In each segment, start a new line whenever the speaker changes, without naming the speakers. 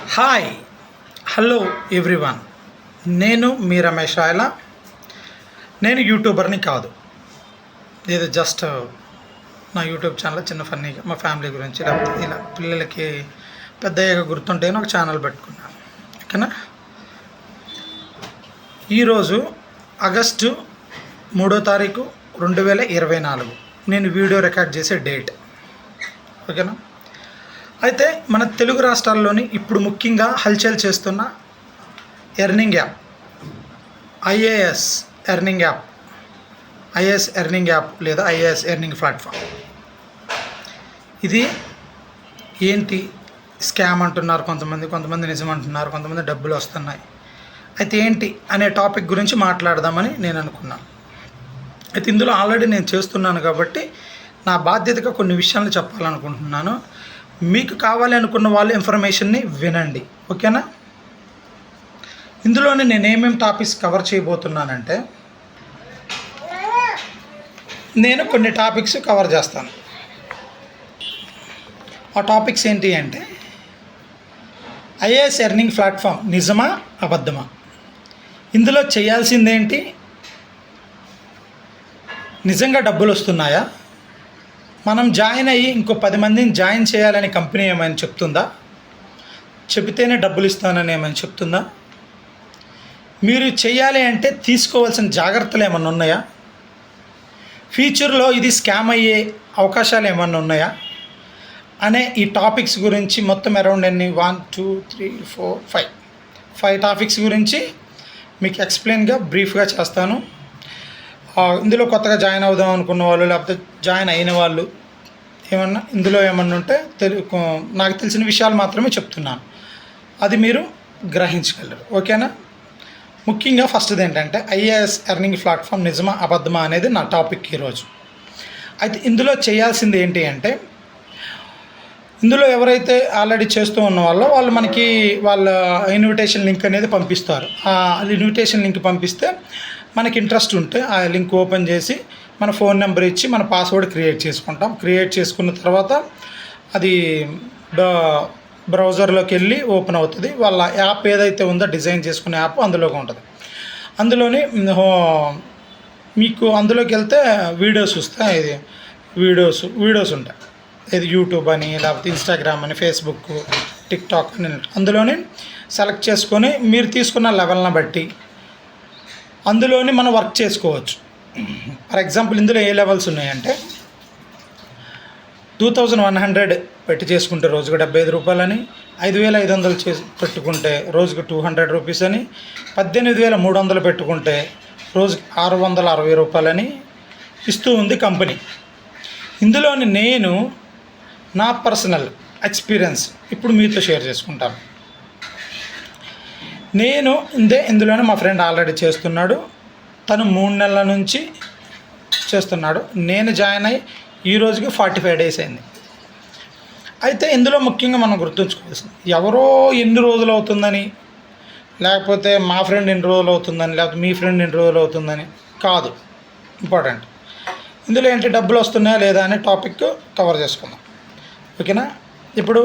Hi hello everyone. నేను మీ రమేష్ రాయల. నేను యూట్యూబర్ని కాదు, ఇది జస్ట్ నా యూట్యూబ్ ఛానల్ చిన్న ఫన్నీగా మా ఫ్యామిలీ గురించి లేకపోతే ఇలా పిల్లలకి పెద్దయ్యాక గుర్తుంటే ఒక ఛానల్ పెట్టుకున్నాను. ఓకేనా. ఈరోజు ఆగస్టు 3వ తారీఖు 2024 నేను వీడియో రికార్డ్ చేసే డేట్. ఓకేనా. అయితే మన తెలుగు రాష్ట్రాల్లోని ఇప్పుడు ముఖ్యంగా హల్చల్ చేస్తున్న earning app IAS earning app లేదా ఐఏఎస్ ఎర్నింగ్ ప్లాట్ఫామ్. ఇది ఏంటి, స్కామ్ అంటున్నారు కొంతమంది నిజం అంటున్నారు, కొంతమంది డబ్బులు వస్తున్నాయి. అయితే ఏంటి అనే టాపిక్ గురించి మాట్లాడదామని నేను అనుకున్నాను. అయితే ఇందులో ఆల్రెడీ నేను చేస్తున్నాను కాబట్టి నా బాధ్యతగా కొన్ని విషయాలు చెప్పాలనుకుంటున్నాను. మీకు కావాలి అనుకున్న వాళ్ళు ఇన్ఫర్మేషన్ని వినండి. ఓకేనా. ఇందులోనే నేను ఏమేమి టాపిక్స్ కవర్ చేయబోతున్నానంటే నేను కొన్ని టాపిక్స్ కవర్ చేస్తాను. ఆ టాపిక్స్ ఏంటి అంటే ఐఏఎస్ ఎర్నింగ్ ప్లాట్ఫామ్ నిజమా అబద్ధమా, ఇందులో చేయాల్సిందేంటి, నిజంగా డబ్బులు వస్తున్నాయా, మనం జాయిన్ అయ్యి ఇంకో 10 మందిని జాయిన్ చేయాలని కంపెనీ ఏమైనా చెప్తుందా, చెబితేనే డబ్బులు ఇస్తానని ఏమైనా చెప్తుందా, మీరు చేయాలి అంటే తీసుకోవాల్సిన జాగ్రత్తలు ఏమైనా ఉన్నాయా, ఫ్యూచర్లో ఇది స్కామ్ అయ్యే అవకాశాలు ఏమైనా ఉన్నాయా అనే ఈ టాపిక్స్ గురించి మొత్తం అరౌండ్ 1 2 3 4 5 టాపిక్స్ గురించి మీకు ఎక్స్ప్లెయిన్గా బ్రీఫ్గా చేస్తాను. ఇందులో కొత్తగా జాయిన్ అవుదాం అనుకున్న వాళ్ళు లేకపోతే జాయిన్ అయిన వాళ్ళు ఇందులో ఏమన్నా ఉంటే నాకు తెలిసిన విషయాలు మాత్రమే చెప్తున్నాను, అది మీరు గ్రహించగలరు. ఓకేనా. ముఖ్యంగా ఫస్ట్ది ఏంటంటే ఐఏఎస్ ఎర్నింగ్ ప్లాట్ఫామ్ నిజమా అబద్ధమా అనేది నా టాపిక్ ఈరోజు. అయితే ఇందులో చేయాల్సింది ఏంటి అంటే ఇందులో ఎవరైతే ఆల్రెడీ చేస్తూ ఉన్న వాళ్ళు మనకి వాళ్ళ ఇన్విటేషన్ లింక్ అనేది పంపిస్తారు. ఆ ఇన్విటేషన్ లింక్ పంపిస్తే మనకి ఇంట్రెస్ట్ ఉంటే ఆ లింక్ ఓపెన్ చేసి మన ఫోన్ నెంబర్ ఇచ్చి మన పాస్వర్డ్ క్రియేట్ చేసుకుంటాం. క్రియేట్ చేసుకున్న తర్వాత అది బ్రౌజర్లోకి వెళ్ళి ఓపెన్ అవుతుంది. వాళ్ళ యాప్ ఏదైతే ఉందో డిజైన్ చేసుకునే యాప్ అందులోకి ఉంటుంది. అందులోని మీకు అందులోకి వెళ్తే వీడియోస్ వస్తాయి. ఇది వీడియోస్ ఉంటాయి. ఇది యూట్యూబ్ అని లేకపోతే ఇన్స్టాగ్రామ్ అని ఫేస్బుక్ టిక్టాక్ అని అందులోని సెలెక్ట్ చేసుకొని మీరు తీసుకున్న లెవెల్ని బట్టి అందులోని మనం వర్క్ చేసుకోవచ్చు. ఫర్ ఎగ్జాంపుల్ ఇందులో ఏ లెవెల్స్ ఉన్నాయంటే 2100 పెట్టి చేసుకుంటే రోజుకు 75 రూపాయలని, 5500 పెట్టుకుంటే రోజుకు 200 రూపీస్ అని, 18300 పెట్టుకుంటే రోజుకి 660 రూపాయలని ఇస్తూ ఉంది కంపెనీ. ఇందులోని నేను నా పర్సనల్ ఎక్స్పీరియన్స్ ఇప్పుడు మీతో షేర్ చేసుకుంటాను. నేను ఇందులోనే మా ఫ్రెండ్ ఆల్రెడీ చేస్తున్నాడు. తను 3 నెలల నుంచి చేస్తున్నాడు. నేను జాయిన్ అయ్యి ఈ రోజుకి 45 డేస్ అయింది. అయితే ఇందులో ముఖ్యంగా మనం గుర్తుంచుకోవాల్సింది ఎవరో ఎన్ని రోజులు అవుతుందని, లేకపోతే మా ఫ్రెండ్ ఎన్ని రోజులు అవుతుందని, లేకపోతే మీ ఫ్రెండ్ ఎన్ని రోజులు అవుతుందని కాదు ఇంపార్టెంట్. ఇందులో ఏంటి డబ్బులు వస్తున్నాయా లేదా అనే టాపిక్ కవర్ చేసుకుందాం. ఓకేనా. ఇప్పుడు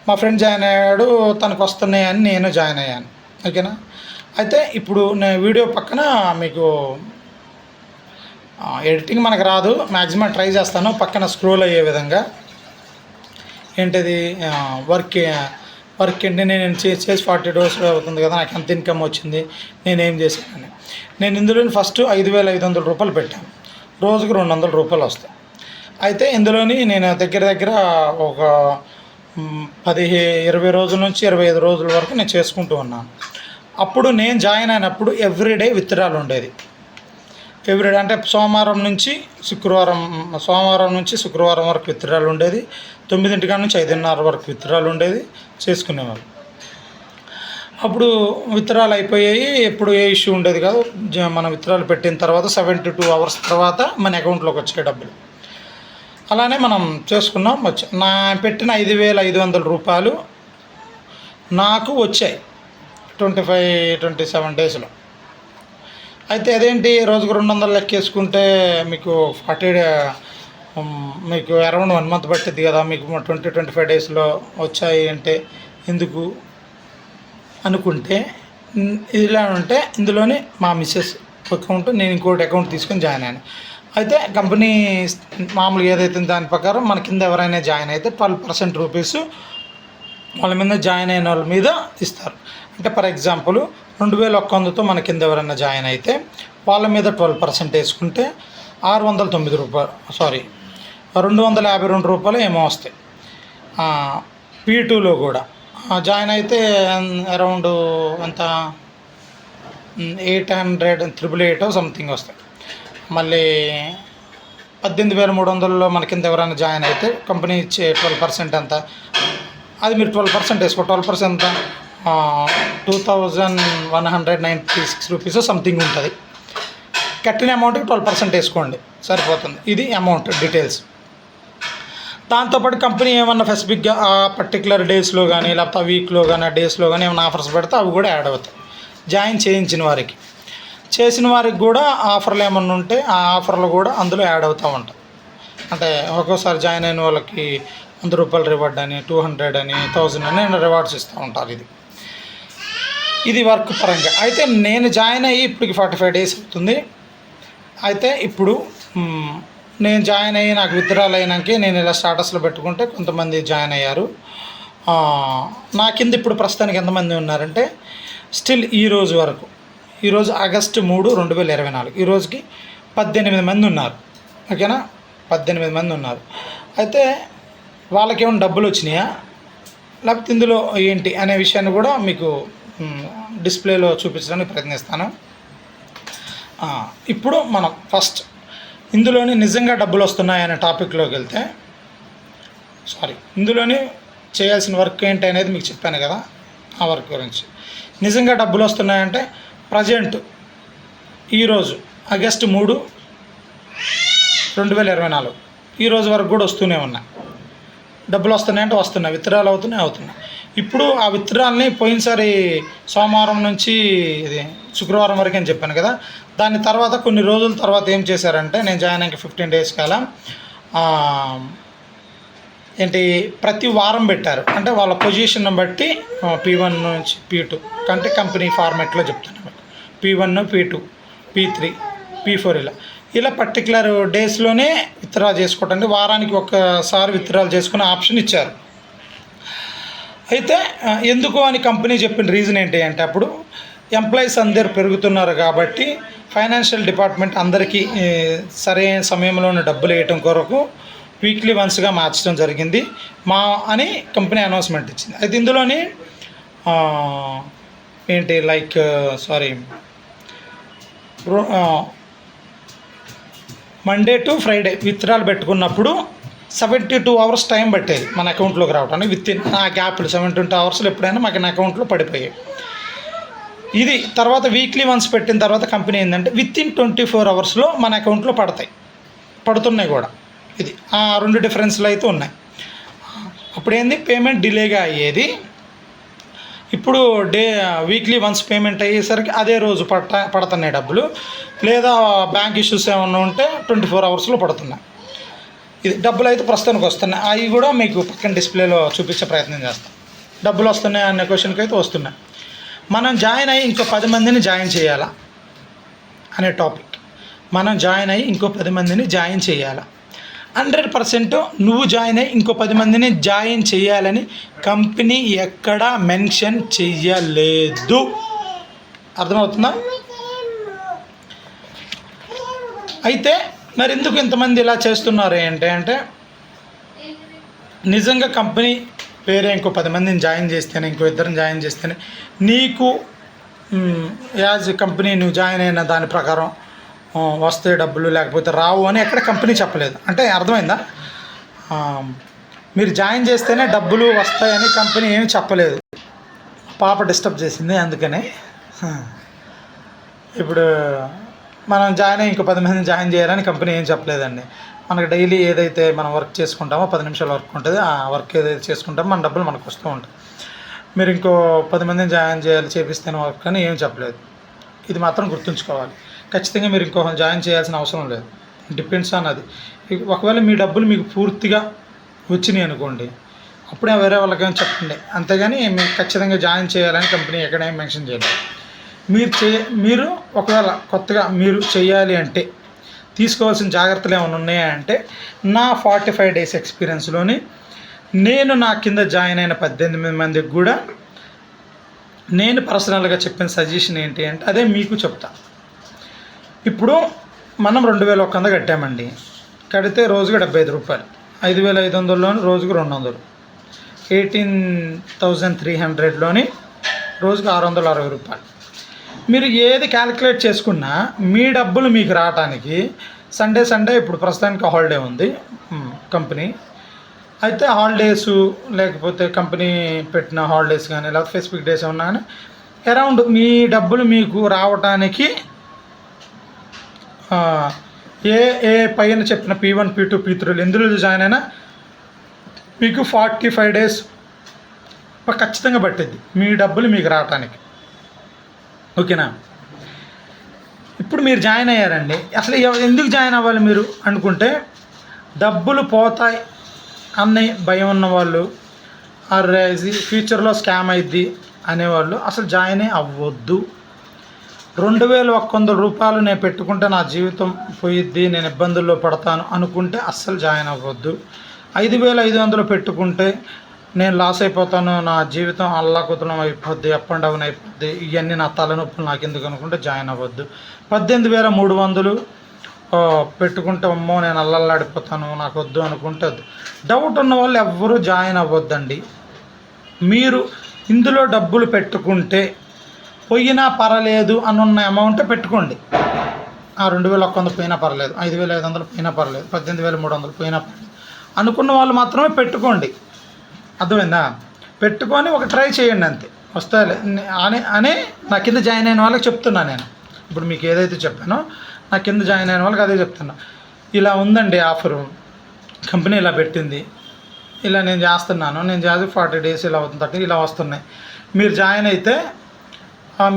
మా ఫ్రెండ్ జాయిన్ అయ్యాడు, తనకు వస్తున్నాయని నేను జాయిన్ అయ్యాను. ఓకేనా. అయితే ఇప్పుడు నేను వీడియో పక్కన మీకు ఎడిటింగ్ మనకు రాదు, మ్యాక్సిమం ట్రై చేస్తాను పక్కన స్క్రోల్ అయ్యే విధంగా. ఏంటిది వర్క్ ఏంటి, నేను చేసి 40 డేస్ అవుతుంది కదా, నాకు ఎంత ఇన్కమ్ వచ్చింది, నేనేం చేశానని. నేను ఇందులో ఫస్ట్ 5500 రూపాయలు పెట్టాను. రోజుకు 200 రూపాయలు వస్తాయి. అయితే ఇందులోని నేను దగ్గర ఒక 20 రోజుల నుంచి 25 రోజుల వరకు నేను చేసుకుంటూ ఉన్నాను. అప్పుడు నేను జాయిన్ అయినప్పుడు ఎవ్రీడే విత్డ్రాల్ ఉండేది. ఎవ్రీడే అంటే సోమవారం నుంచి శుక్రవారం వరకు విత్డ్రాల్ ఉండేది. 9 నుంచి 5:30 వరకు విత్డ్రాల్ ఉండేది, చేసుకునేవాళ్ళు. అప్పుడు విత్డ్రాల్ అయిపోయాయి. ఎప్పుడు ఏ ఇష్యూ ఉండేది కాదు. మన విత్డ్రాల్ పెట్టిన తర్వాత 72 అవర్స్ తర్వాత మన అకౌంట్లోకి వచ్చే డబ్బులు అలానే మనం చేసుకున్నాం. నా పెట్టిన 5500 రూపాయలు నాకు వచ్చాయి 27 డేస్లో. అయితే అదేంటి రోజుకు 200 లెక్కేసుకుంటే మీకు 40 అరౌండ్ 1 మంత్ పట్టిద్ది కదా, మీకు 20-25 డేస్లో వచ్చాయి అంటే ఎందుకు అనుకుంటే ఇలా ఉంటే ఇందులోనే మా మిస్సెస్ అకౌంట్, నేను ఇంకోటి అకౌంట్ తీసుకొని జాయిన్ అయ్యాను. అయితే కంపెనీ మామూలుగా ఏదైతే దాని ప్రకారం మన కింద ఎవరైనా జాయిన్ అయితే 12% రూపీస్ వాళ్ళ మీద జాయిన్ అయిన వాళ్ళ మీద ఇస్తారు. అంటే ఫర్ ఎగ్జాంపుల్ 2100తో మన కింద ఎవరైనా జాయిన్ అయితే వాళ్ళ మీద 12% వేసుకుంటే 609 రూపాయలు, సారీ 252 రూపాయలు ఏమో వస్తాయి. P2లో కూడా జాయిన్ అయితే అరౌండ్ అంత 800 సంథింగ్ వస్తాయి. మళ్ళీ 18,300లో మన కింద ఎవరైనా జాయిన్ అయితే కంపెనీ ఇచ్చే 12% అంత, అది మీరు 12% వేసుకో. 12% అంత 2196 రూపీస్ సంథింగ్ ఉంటుంది. కట్టిన అమౌంట్కి 12% వేసుకోండి, సరిపోతుంది. ఇది అమౌంట్ డీటెయిల్స్. దాంతోపాటు కంపెనీ ఏమన్నా స్పెసిఫిక్గా ఆ పర్టికులర్ డేస్లో కానీ లేకపోతే ఆ వీక్లో కానీ ఆ డేస్లో కానీ ఏమైనా ఆఫర్స్ పెడితే అవి కూడా యాడ్ అవుతాయి. జాయిన్ చేయించిన వారికి, చేసిన వారికి కూడా ఆఫర్లు ఏమన్నా ఉంటే ఆ ఆఫర్లు కూడా అందులో యాడ్ అవుతూ ఉంటాయి. అంటే ఒక్కోసారి జాయిన్ అయిన వాళ్ళకి 100 రూపాయలు రివార్డ్ అని, 200 అని, 1000 అని రివార్డ్స్ ఇస్తూ ఉంటారు. ఇది వర్క్ పరంగా. అయితే నేను జాయిన్ అయ్యి ఇప్పటికి 45 డేస్ అవుతుంది. అయితే ఇప్పుడు నేను జాయిన్ అయ్యి నాకు విత్డ్రాల్ అయినాకే నేను ఇలా స్టాటస్లో పెట్టుకుంటే కొంతమంది జాయిన్ అయ్యారు. నా కింద ఇప్పుడు ప్రస్తుతానికి ఎంతమంది ఉన్నారంటే స్టిల్ ఈరోజు వరకు, ఈరోజు ఆగస్టు 3, 2024, ఈరోజుకి 18 మంది ఉన్నారు. ఓకేనా, 18 మంది ఉన్నారు. అయితే వాళ్ళకి ఏమైనా డబ్బులు వచ్చినాయా లేకపోతే ఇందులో ఏంటి అనే విషయాన్ని కూడా మీకు డిస్ప్లేలో చూపించడానికి ప్రయత్నిస్తాను. ఇప్పుడు మనం ఫస్ట్ ఇందులోని నిజంగా డబ్బులు వస్తున్నాయనే టాపిక్లోకి వెళ్తే, ఇందులోని చేయాల్సిన వర్క్ ఏంటి అనేది మీకు చెప్పాను కదా, ఆ వర్క్ గురించి. నిజంగా డబ్బులు వస్తున్నాయంటే ప్రజెంట్ ఈరోజు ఆగస్టు 3, 2024 ఈరోజు వరకు కూడా వస్తూనే ఉన్నాయి. డబ్బులు వస్తున్నాయంటే వస్తున్నాయి, విత్డ్రాల్ అవుతున్నాయి. ఇప్పుడు ఆ విత్డ్రాల్ని పోయినసారి సోమవారం నుంచి ఇది శుక్రవారం వరకు అని చెప్పాను కదా, దాని తర్వాత కొన్ని రోజుల తర్వాత ఏం చేశారంటే నేను జాయిన్ అయ్యాక 15 డేస్ కాల ఏంటి ప్రతి వారం పెట్టారు. అంటే వాళ్ళ పొజిషన్ బట్టి P1 నుంచి P2 అంటే కంపెనీ ఫార్మాట్లో చెప్తున్నాను. P1, P2, P3, P4 ఇలా పర్టికులర్ డేస్లోనే విత్డ్రా చేసుకోవటానికి వారానికి ఒక్కసారి విత్డ్రాల్ చేసుకునే ఆప్షన్ ఇచ్చారు. అయితే ఎందుకు అని కంపెనీ చెప్పిన రీజన్ ఏంటి అంటే, అప్పుడు ఎంప్లాయీస్ అందరు పెరుగుతున్నారు కాబట్టి ఫైనాన్షియల్ డిపార్ట్మెంట్ అందరికీ సరైన సమయంలోనే డబ్బులు వేయటం కొరకు వీక్లీ వన్స్గా మార్చడం జరిగింది అని కంపెనీ అనౌన్స్మెంట్ ఇచ్చింది. అయితే ఇందులోని ఏంటి మండే టు ఫ్రైడే విత్డ్రాల్ పెట్టుకున్నప్పుడు 72 అవర్స్ టైం పట్టేది మన అకౌంట్లోకి రావడానికి. విత్ ఆ గ్యాప్లు 72 అవర్స్లో ఎప్పుడైనా మాకు నా అకౌంట్లో పడిపోయాయి. ఇది తర్వాత వీక్లీ వన్స్ పెట్టిన తర్వాత కంపెనీ ఏంటంటే వితిన్ 24 అవర్స్లో మన అకౌంట్లో పడుతున్నాయి కూడా. ఇది ఆ 2 డిఫరెన్స్లు అయితే ఉన్నాయి. అప్పుడేంది పేమెంట్ డిలేగా అయ్యేది, ఇప్పుడు వీక్లీ వన్స్ పేమెంట్ అయ్యేసరికి అదే రోజు పడుతున్నాయి డబ్బులు. లేదా బ్యాంక్ ఇష్యూస్ ఏమన్నా ఉంటే 24 అవర్స్లో పడుతున్నాయి. ఇది డబ్బులు అయితే ప్రస్తుతానికి వస్తున్నాయి. అవి కూడా మీకు పక్కన డిస్ప్లేలో చూపించే ప్రయత్నం చేస్తాం. డబ్బులు వస్తున్నాయి అనే క్వశ్చన్కి అయితే వస్తున్నాయి. మనం జాయిన్ అయ్యి ఇంకో 10 మందిని జాయిన్ చేయాలా అనే టాపిక్. మనం జాయిన్ అయ్యి ఇంకో 10 మందిని జాయిన్ చేయాలా, 100% నువ్వు జాయిన్ అయ్యి ఇంకో 10 మందిని జాయిన్ చేయాలని కంపెనీ ఎక్కడా మెన్షన్ చెయ్యలేదు. అర్థమవుతుందా? అయితే మరి ఎందుకు ఇంతమంది ఇలా చేస్తున్నారు అంటే నిజంగా కంపెనీ వేరే ఇంకో 10 మందిని జాయిన్ చేస్తేనే, ఇంకో 2 జాయిన్ చేస్తేనే నీకు యాజ్ కంపెనీ నువ్వు జాయిన్ అయిన దాని ప్రకారం వస్తే డబ్బులు, లేకపోతే రావు అని ఎక్కడ కంపెనీ చెప్పలేదు. అంటే అర్థమైందా? మీరు జాయిన్ చేస్తేనే డబ్బులు వస్తాయని కంపెనీ ఏమి చెప్పలేదు. పాప డిస్టర్బ్ చేసింది అందుకనే. ఇప్పుడు మనం జాయిన్ అయ్యి ఇంకో 10 మందిని జాయిన్ చేయాలని కంపెనీ ఏం చెప్పలేదండి. మనకు డైలీ ఏదైతే మనం వర్క్ చేసుకుంటామో 10 నిమిషాల వర్క్ ఉంటుంది, ఆ వర్క్ ఏదైతే చేసుకుంటామో మన డబ్బులు మనకు వస్తూ ఉంటాయి. మీరు ఇంకో 10 మందిని జాయిన్ చేపిస్తేనే వర్క్ అని ఏం చెప్పలేదు. ఇది మాత్రం గుర్తుంచుకోవాలి. ఖచ్చితంగా మీరు ఇంకొకరు జాయిన్ చేయాల్సిన అవసరం లేదు. డిపెండ్స్ ఆన్ అది. ఒకవేళ మీ డబ్బులు మీకు పూర్తిగా వచ్చినాయి అనుకోండి, అప్పుడే వేరే వాళ్ళకేమో చెప్పండి, అంతేగాని మీకు ఖచ్చితంగా జాయిన్ చేయాలని కంపెనీ ఎక్కడేమి మెన్షన్ చేయలేదు. మీరు ఒకవేళ కొత్తగా మీరు చేయాలి అంటే తీసుకోవాల్సిన జాగ్రత్తలు ఏమైనా ఉన్నాయా అంటే, నా 45 డేస్ ఎక్స్పీరియన్స్లోని నేను నా కింద జాయిన్ అయిన 18 మందికి కూడా నేను పర్సనల్గా చెప్పిన సజెషన్ ఏంటి అంటే అదే మీకు చెప్తా. ఇప్పుడు మనం 2100 కట్టామండి, కడితే రోజుకి 75 రూపాయలు, 5500లోని రోజుకు 200, 18,300లోని రోజుకు 660 రూపాయలు. మీరు ఏది క్యాలిక్యులేట్ చేసుకున్నా మీ డబ్బులు మీకు రావటానికి సండే ఇప్పుడు ప్రస్తుతానికి హాలిడే ఉంది కంపెనీ, అయితే హాలిడేసు లేకపోతే కంపెనీ పెట్టిన హాలిడేస్ కానీ లేకపోతే స్పెసిఫిక్ డేస్ ఉన్నా కానీ అరౌండ్ మీ డబ్బులు మీకు రావటానికి ఏ పైన చెప్పిన P1 P2 P3 ఎందులో జాయిన్ అయినా మీకు 45 డేస్ ఖచ్చితంగా పట్టిద్ది మీ డబ్బులు మీకు రావటానికి. ఓకేనా? ఇప్పుడు మీరు జాయిన్ అయ్యారండి, అసలు ఎందుకు జాయిన్ అవ్వాలి మీరు అనుకుంటే, డబ్బులు పోతాయి అనే భయం ఉన్నవాళ్ళు, అరే ఫ్యూచర్లో స్కామ్ అయింది అనేవాళ్ళు అసలు జాయిన్ అవ్వద్దు. 2100 రూపాయలు నేను పెట్టుకుంటే నా జీవితం పోయిద్ది, నేను ఇబ్బందుల్లో పడతాను అనుకుంటే అస్సలు జాయిన్ అవ్వద్దు. 5500 పెట్టుకుంటే నేను లాస్ అయిపోతాను, నా జీవితం అల్లాకుతలం అయిపోద్ది, అప్ అండ్ డౌన్ అయిపోద్ది, ఇవన్నీ నా తలనొప్పులు నాకు ఎందుకు అనుకుంటే జాయిన్ అవ్వద్దు. 18,300 పెట్టుకుంటే అమ్మో నేను అల్లల్లాడిపోతాను నాకు వద్దు అనుకుంటే వద్దు. డౌట్ ఉన్న వాళ్ళు ఎవ్వరూ జాయిన్ అవ్వద్దండి. మీరు ఇందులో డబ్బులు పెట్టుకుంటే పోయినా పర్వాలేదు అనున్న అమౌంట్ పెట్టుకోండి. 2100 పోయినా పర్లేదు, 5500 పోయినా పర్లేదు, 18,300 పోయినా పర్లేదు అనుకున్న వాళ్ళు మాత్రమే పెట్టుకోండి. అర్థమైందా? పెట్టుకొని ఒక ట్రై చేయండి అంతే, వస్తాయి అని నా కింద జాయిన్ అయిన వాళ్ళకి చెప్తున్నా నేను. ఇప్పుడు మీకు ఏదైతే చెప్పానో నా కింద జాయిన్ అయిన వాళ్ళకి అదే చెప్తున్నా. ఇలా ఉందండి ఆఫరు, కంపెనీ ఇలా పెట్టింది, ఇలా నేను చేస్తున్నాను, నేను చేసి 40 డేస్ ఇలా అవుతుంది, 30 ఇలా వస్తున్నాయి. మీరు జాయిన్ అయితే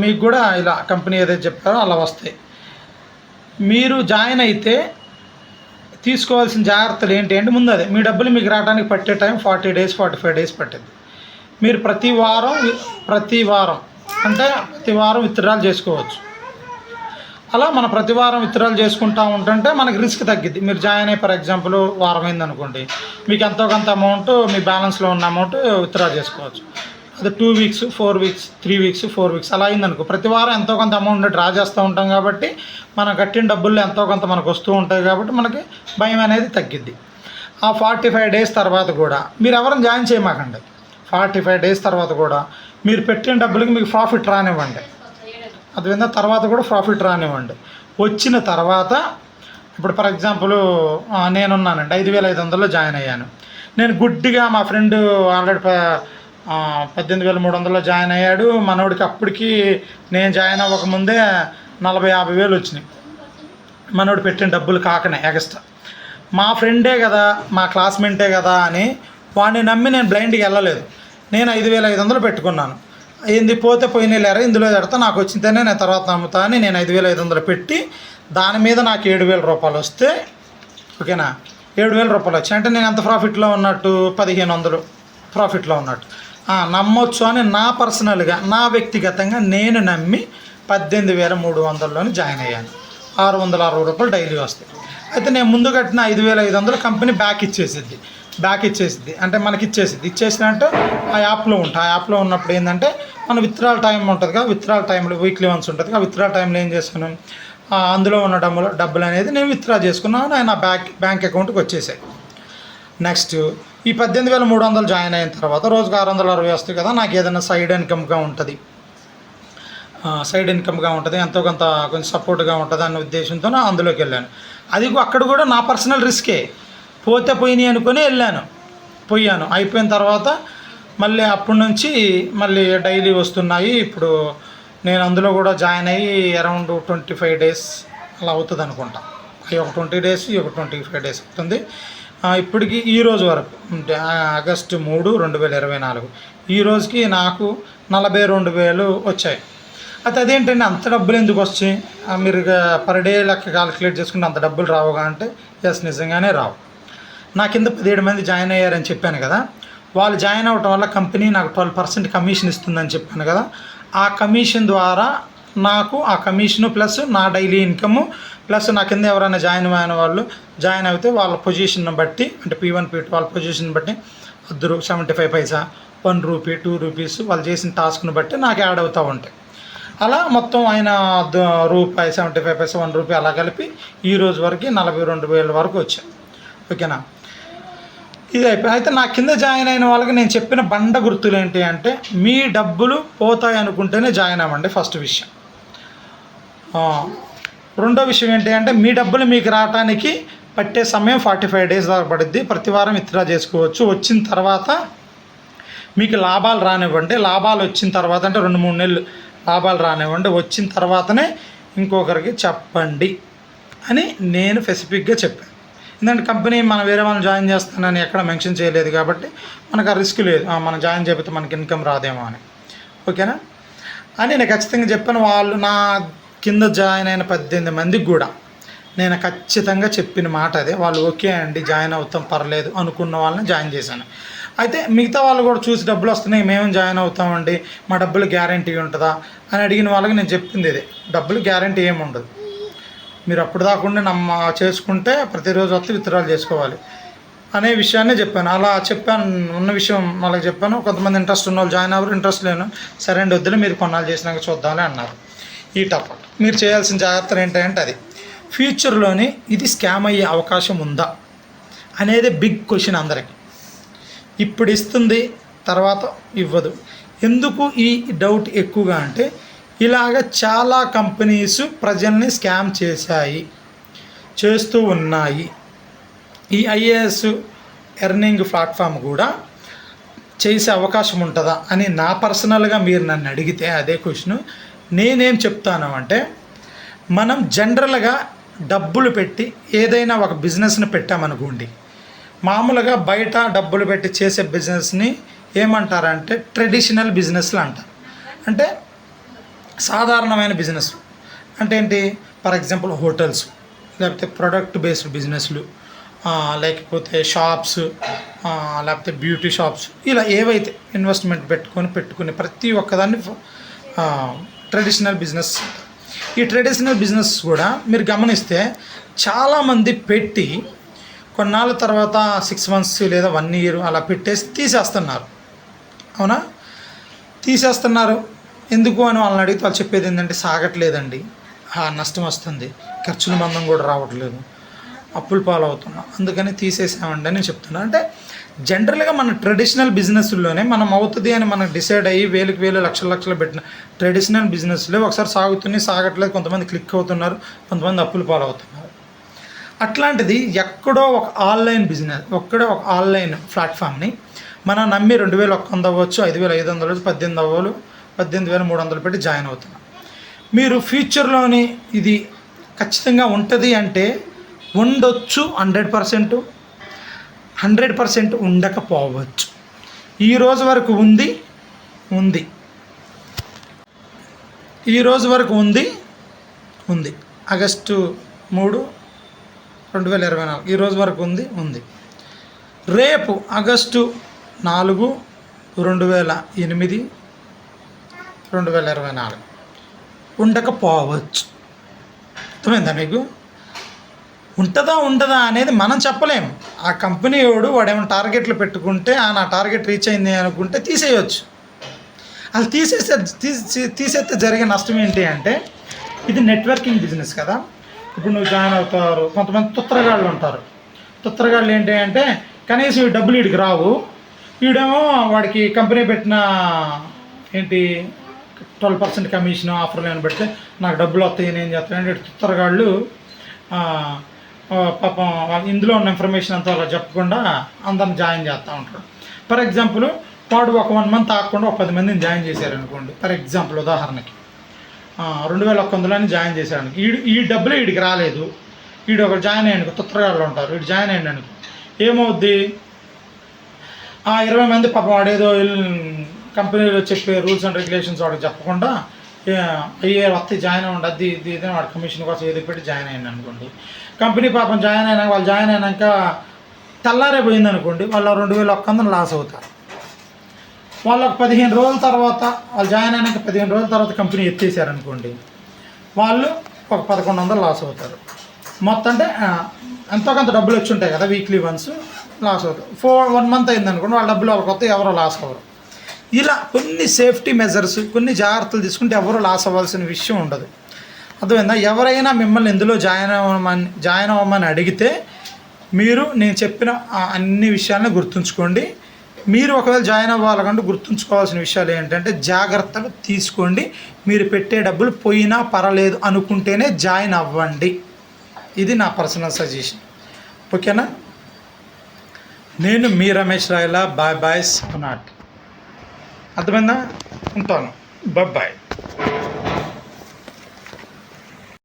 మీకు కూడా ఇలా కంపెనీ ఏదైతే చెప్పారో అలా వస్తాయి. మీరు జాయిన్ అయితే తీసుకోవాల్సిన జాగ్రత్తలు ఏంటి అంటే, ముందు అదే మీ డబ్బులు మీకు రావడానికి పట్టే టైం 40 డేస్ 45 డేస్ పట్టింది. మీరు ప్రతి వారం అంటే ప్రతి వారం విత్డ్రాల్ చేసుకోవచ్చు. అలా మన ప్రతి వారం విత్డ్రాల్ చేసుకుంటూ ఉంటుంటే మనకి రిస్క్ తగ్గిద్ది. మీరు జాయిన్ అయ్యి ఫర్ ఎగ్జాంపుల్ వారం అయింది అనుకోండి, మీకు ఎంతో కొంత అమౌంట్ మీ బ్యాలెన్స్లో ఉన్న అమౌంట్ విత్డ్రా చేసుకోవచ్చు. అది 2 వీక్స్ 4 వీక్స్ 3 వీక్స్ 4 వీక్స్ అలా అయిందనుకో, ప్రతి వారం ఎంతో కొంత అమౌంట్ డ్రా చేస్తూ ఉంటాం కాబట్టి మనం కట్టిన డబ్బుల్లో ఎంతో కొంత మనకు వస్తూ ఉంటాయి కాబట్టి మనకి భయం అనేది తగ్గిద్ది. ఆ 45 డేస్ తర్వాత కూడా మీరు ఎవరైనా జాయిన్ చేయమాకండి. 45 డేస్ తర్వాత కూడా మీరు పెట్టిన డబ్బులకి మీకు ప్రాఫిట్ రానివ్వండి. అది విన్న తర్వాత కూడా ప్రాఫిట్ రానివ్వండి. వచ్చిన తర్వాత ఇప్పుడు ఫర్ ఎగ్జాంపుల్ నేనున్నానండి, 5500లో జాయిన్ అయ్యాను. నేను గుడ్డిగా మా ఫ్రెండ్ ఆల్రెడీ 18,300లో జాయిన్ అయ్యాడు. మనోడికి అప్పటికి నేను జాయిన్ అవ్వకముందే 40-50 వేలు వచ్చినాయి, మనోడు పెట్టిన డబ్బులు కాకనే ఎక్స్ట్రా. మా ఫ్రెండే కదా, మా క్లాస్మేటే కదా అని వాడిని నమ్మి నేను బ్లైండ్కి వెళ్ళలేదు. నేను 5,500 పెట్టుకున్నాను. ఏంది పోతే పోయినలేరా, ఇందులో పెడతా, నాకు వచ్చిందనే నేను తర్వాత నమ్ముతా అని నేను 5,500 పెట్టి దాని మీద నాకు 7,000 రూపాయలు వస్తే, ఓకేనా, 7,000 రూపాయలు వచ్చాయి అంటే నేను ఎంత ప్రాఫిట్లో ఉన్నట్టు, 1,500 ప్రాఫిట్లో ఉన్నట్టు నమ్మొచ్చు అని నా పర్సనల్గా నా వ్యక్తిగతంగా నేను నమ్మి 18,300లోని జాయిన్ అయ్యాను. 660 రూపాయలు డైలీ వస్తాయి. అయితే నేను ముందు కట్టిన 5,500 కంపెనీ బ్యాక్ ఇచ్చేసిద్ది అంటే మనకి ఇచ్చేసినట్టు ఆ యాప్లో ఉంటాయి. ఆ యాప్లో ఉన్నప్పుడు ఏంటంటే మన విత్డ్రాల్ టైం ఉంటుంది కదా, విత్డ్రాల్ టైంలో వీక్లీ వన్స్ ఉంటుంది కదా, విత్డ్రాల్ టైంలో ఏం చేశాను, అందులో ఉన్న డబ్బులు అనేది నేను విత్డ్రా చేసుకున్నాను, నా బ్యాంక్ అకౌంట్కి వచ్చేసాయి. నెక్స్ట్ ఈ 18,300 జాయిన్ అయిన తర్వాత రోజుకు 660 వస్తాయి కదా, నాకు ఏదైనా సైడ్ ఇన్కమ్గా ఉంటుంది, ఎంతో కొంత కొంచెం సపోర్ట్గా ఉంటుంది అన్న ఉద్దేశంతో అందులోకి వెళ్ళాను. అది అక్కడ కూడా నా పర్సనల్ రిస్కే, పోతే పోయినాయి అనుకొని పోయాను. అయిపోయిన తర్వాత మళ్ళీ అప్పటి నుంచి మళ్ళీ డైలీ వస్తున్నాయి. ఇప్పుడు నేను అందులో కూడా జాయిన్ అయ్యి అరౌండ్ 25 డేస్ అలా అవుతుంది అనుకుంటా. అవి ఒక 20 డేస్ ఒక 25 డేస్ అవుతుంది. ఇప్పటికి ఈ రోజు వరకు అంటే ఆగస్టు 3, 2024 ఈ రోజుకి నాకు 42,000 వచ్చాయి. అయితే అదేంటండి అంత డబ్బులు ఎందుకు వచ్చాయి, మీరు పర్ డే లెక్క క్యాలిక్యులేట్ చేసుకుంటే అంత డబ్బులు రావుగా అంటే ఎస్, నిజంగానే రావు. నా కింద 17 మంది జాయిన్ అయ్యారని చెప్పాను కదా, వాళ్ళు జాయిన్ అవ్వటం వల్ల కంపెనీ నాకు 12% కమిషన్ ఇస్తుందని చెప్పాను కదా. ఆ కమిషన్ ద్వారా నాకు ఆ కమిషను ప్లస్ నా డైలీ ఇన్కము ప్లస్ నా కింద ఎవరైనా జాయిన్ అయిన వాళ్ళు జాయిన్ అయితే వాళ్ళ పొజిషన్ బట్టి, అంటే P1 P2 వాళ్ళ పొజిషన్ బట్టి ₹75, ₹1, ₹2 వాళ్ళు చేసిన టాస్క్ను బట్టి నాకు యాడ్ అవుతూ ఉంటాయి. అలా మొత్తం ఆయన ₹75, ₹1 అలా కలిపి ఈ రోజు వరకు 42,000 వరకు వచ్చాయి. ఓకేనా, ఇది అయిపోయి అయితే నా కింద జాయిన్ అయిన వాళ్ళకి నేను చెప్పిన బండ గుర్తులు ఏంటి అంటే, మీ డబ్బులు పోతాయి అనుకుంటేనే జాయిన్ అవ్వండి. ఫస్ట్ విషయం. రెండో విషయం ఏంటి అంటే, మీ డబ్బులు మీకు రావడానికి పట్టే సమయం 45 days దాకా పడుద్ది. ప్రతి వారం విత్డ్రా చేసుకోవచ్చు. వచ్చిన తర్వాత మీకు లాభాలు రానివ్వండి. లాభాలు వచ్చిన తర్వాత అంటే 2-3 నెలలు లాభాలు రానివ్వండి. వచ్చిన తర్వాతనే ఇంకొకరికి చెప్పండి అని నేను స్పెసిఫిక్గా చెప్పాను. ఎందుకంటే కంపెనీ మనం వేరే వాళ్ళని జాయిన్ చేస్తానని ఎక్కడ మెన్షన్ చేయలేదు కాబట్టి మనకు ఆ రిస్క్ లేదు. మనం జాయిన్ చేయకపోతే మనకి ఇన్కమ్ రాదేమో అని. ఓకేనా అని నేను ఖచ్చితంగా చెప్పాను. వాళ్ళు నా కింద జాయిన్ అయిన 18 మందికి కూడా నేను ఖచ్చితంగా చెప్పిన మాట అదే. వాళ్ళు ఓకే అండి జాయిన్ అవుతాం పర్లేదు అనుకున్న వాళ్ళని జాయిన్ చేశాను. అయితే మిగతా వాళ్ళు కూడా చూసి డబ్బులు వస్తున్నాయి మేము జాయిన్ అవుతామండి, మా డబ్బులు గ్యారంటీ ఉంటుందా అని అడిగిన వాళ్ళకి నేను చెప్పింది ఇదే, డబ్బులు గ్యారంటీ ఏమి ఉండదు. మీరు అప్పుడు దాకుండా చేసుకుంటే ప్రతిరోజు వస్తే విత్డ్రాల్ చేసుకోవాలి అనే విషయాన్ని చెప్పాను. అలా చెప్పాను, ఉన్న విషయం వాళ్ళకి చెప్పాను. కొంతమంది ఇంట్రెస్ట్ ఉన్న వాళ్ళు జాయిన్ అవ్వరు, ఇంట్రెస్ట్ లేను సరే అండి వద్దులే మీరు కొన్నాళ్ళు చేసినాక చూద్దామని అన్నారు. ఈ టాపిక్ మీరు చేయాల్సిన జాగ్రత్తలు ఏంటంటే అది ఫ్యూచర్లోని ఇది స్కామ్ అయ్యే అవకాశం ఉందా అనేది బిగ్ క్వశ్చన్ అందరికీ. ఇప్పుడు ఇస్తుంది తర్వాత ఇవ్వదు. ఎందుకు ఈ డౌట్ ఎక్కువగా అంటే, ఇలాగ చాలా కంపెనీస్ ప్రజల్ని స్కామ్ చేస్తూ ఉన్నాయి. ఈ ఐఏఎస్ ఎర్నింగ్ ప్లాట్ఫామ్ కూడా చేసే అవకాశం ఉంటుందా అని నా పర్సనల్గా మీరు నన్ను అడిగితే అదే క్వశ్చన్. నేనేం చెప్తాను అంటే, మనం జనరల్గా డబ్బులు పెట్టి ఏదైనా ఒక బిజినెస్ని పెట్టామనుకోండి, మామూలుగా బయట డబ్బులు పెట్టి చేసే బిజినెస్ని ఏమంటారంటే ట్రెడిషనల్ బిజినెస్లు అంటారు. అంటే సాధారణమైన బిజినెస్ అంటే ఏంటి, ఫర్ ఎగ్జాంపుల్ హోటల్స్, లేకపోతే ప్రొడక్ట్ బేస్డ్ బిజినెస్లు, లేకపోతే షాప్స్, లేకపోతే బ్యూటీ షాప్స్, ఇలా ఏవైతే ఇన్వెస్ట్మెంట్ పెట్టుకుని ప్రతి ఒక్కదాన్ని ట్రెడిషనల్ బిజినెస్. ఈ ట్రెడిషనల్ బిజినెస్ కూడా మీరు గమనిస్తే చాలామంది పెట్టి కొన్నాళ్ళ తర్వాత 6 months లేదా 1 year అలా పెట్టేసి తీసేస్తున్నారు. అవునా, తీసేస్తున్నారు. ఎందుకు అని వాళ్ళని అడిగితే వాళ్ళు చెప్పేది ఏంటంటే సాగట్లేదండి, నష్టం వస్తుంది, ఖర్చుల మందం కూడా రావట్లేదు, అప్పుల పాలు అవుతున్నాం, అందుకని తీసేసామండి అని చెప్తున్నాను. అంటే జనరల్గా మన ట్రెడిషనల్ బిజినెస్లోనే మనం అవుతుంది అని మనం డిసైడ్ అయ్యి వేలు లక్షలు పెట్టిన ట్రెడిషనల్ బిజినెస్లో ఒకసారి సాగుతున్నాయి, సాగట్లేదు, కొంతమంది క్లిక్ అవుతున్నారు, కొంతమంది అప్పుల పాలు అవుతున్నారు. అట్లాంటిది ఎక్కడో ఒక ఆన్లైన్ బిజినెస్, ఒక ఆన్లైన్ ప్లాట్ఫామ్ని మనం నమ్మి 2,100 అవ్వచ్చు, 5,500 అవ్వచ్చు, 18,300 పెట్టి జాయిన్ అవుతున్నాం. మీరు ఫ్యూచర్లోని ఇది ఖచ్చితంగా ఉంటుంది అంటే ఉండొచ్చు, 100% ఉండకపోవచ్చు. ఈరోజు వరకు ఉంది, ఈరోజు వరకు ఉంది ఆగస్టు 3, 2024 ఈరోజు వరకు ఉంది. రేపు ఆగస్టు 4, 2008, 2024 ఉండకపోవచ్చు. అర్థమైందా మీకు? ఉంటుందా అనేది మనం చెప్పలేము. ఆ కంపెనీ వాడు ఏమైనా టార్గెట్లు పెట్టుకుంటే నా టార్గెట్ రీచ్ అయింది అనుకుంటే తీసేయచ్చు. అది తీసేస్తే జరిగే నష్టం ఏంటి అంటే, ఇది నెట్వర్కింగ్ బిజినెస్ కదా. ఇప్పుడు నువ్వు జాయిన్ అవుతారు, కొంతమంది తుత్తరగాళ్ళు ఉంటారు. తుత్తరగాళ్ళు ఏంటి అంటే కనీసం ఈ డబ్బులు వీడికి రావు, వీడేమో వాడికి కంపెనీ పెట్టిన 12% కమిషన్ ఆఫర్లు అని పెడితే నాకు డబ్బులు వస్తాయి, నేను చేస్తానంటే తుత్తరగాళ్ళు పాపం వాళ్ళు ఇందులో ఉన్న ఇన్ఫర్మేషన్ అంతా అలా చెప్పకుండా అందరిని జాయిన్ చేస్తూ ఉంటారు. ఫర్ ఎగ్జాంపుల్ వాడు ఒక 1 month ఆగకుండా ఒక 10 మందిని జాయిన్ చేశారనుకోండి. ఫర్ ఎగ్జాంపుల్ ఉదాహరణకి 2,100 జాయిన్ చేశాడు. ఈ డబ్బులు వీడికి రాలేదు, వీడు ఒకరు జాయిన్ అయ్యాడు, తుత్తరగాళ్ళు ఉంటారు, వీడు జాయిన్ అయ్యాడు అనుకో, ఏమవుద్ది, 20 మంది పాపం వాడేదో కంపెనీలో చెప్పే రూల్స్ అండ్ రెగ్యులేషన్స్ వాడికి చెప్పకుండా వస్తే జాయిన్ అవ్వండి, అది ఇది వాడి కమిషన్ కోసం ఏదో పెట్టి జాయిన్ అయ్యాను అనుకోండి. కంపెనీ పాపం వాళ్ళు జాయిన్ అయినాక తెల్లారే పోయింది అనుకోండి, వాళ్ళు 2,100 లాస్ అవుతారు. వాళ్ళకి 15 రోజుల తర్వాత వాళ్ళు జాయిన్ అయినాక 15 రోజుల తర్వాత కంపెనీ ఎత్తేసారనుకోండి, వాళ్ళు ఒక 1100 లాస్ అవుతారు. మొత్తం అంటే ఎంతో కొంత డబ్బులు వచ్చి ఉంటాయి కదా, వీక్లీ వన్స్ లాస్ అవుతారు. 1 మంత్ అయిందనుకోండి, వాళ్ళ డబ్బులు వాళ్ళకి వస్తే ఎవరో లాస్ అవ్వరు. ఇలా కొన్ని సేఫ్టీ మెజర్స్, కొన్ని జాగ్రత్తలు తీసుకుంటే ఎవరు లాస్ అవ్వాల్సిన విషయం ఉండదు. అర్థమైందా? ఎవరైనా మిమ్మల్ని ఎందులో జాయిన్ అవ్వమని అడిగితే మీరు నేను చెప్పిన అన్ని విషయాలను గుర్తుంచుకోండి. మీరు ఒకవేళ జాయిన్ అవ్వాలంటే గుర్తుంచుకోవాల్సిన విషయాలు ఏంటంటే, జాగ్రత్తలు తీసుకోండి. మీరు పెట్టే డబ్బులు పోయినా పర్వాలేదు అనుకుంటేనే జాయిన్ అవ్వండి. ఇది నా పర్సనల్ సజెషన్. ఓకేనా? నేను మీ రమేష్ రాయలా. Bye bye. సోనాట్. అర్థమైందా? ఉంటాను. బాయ్.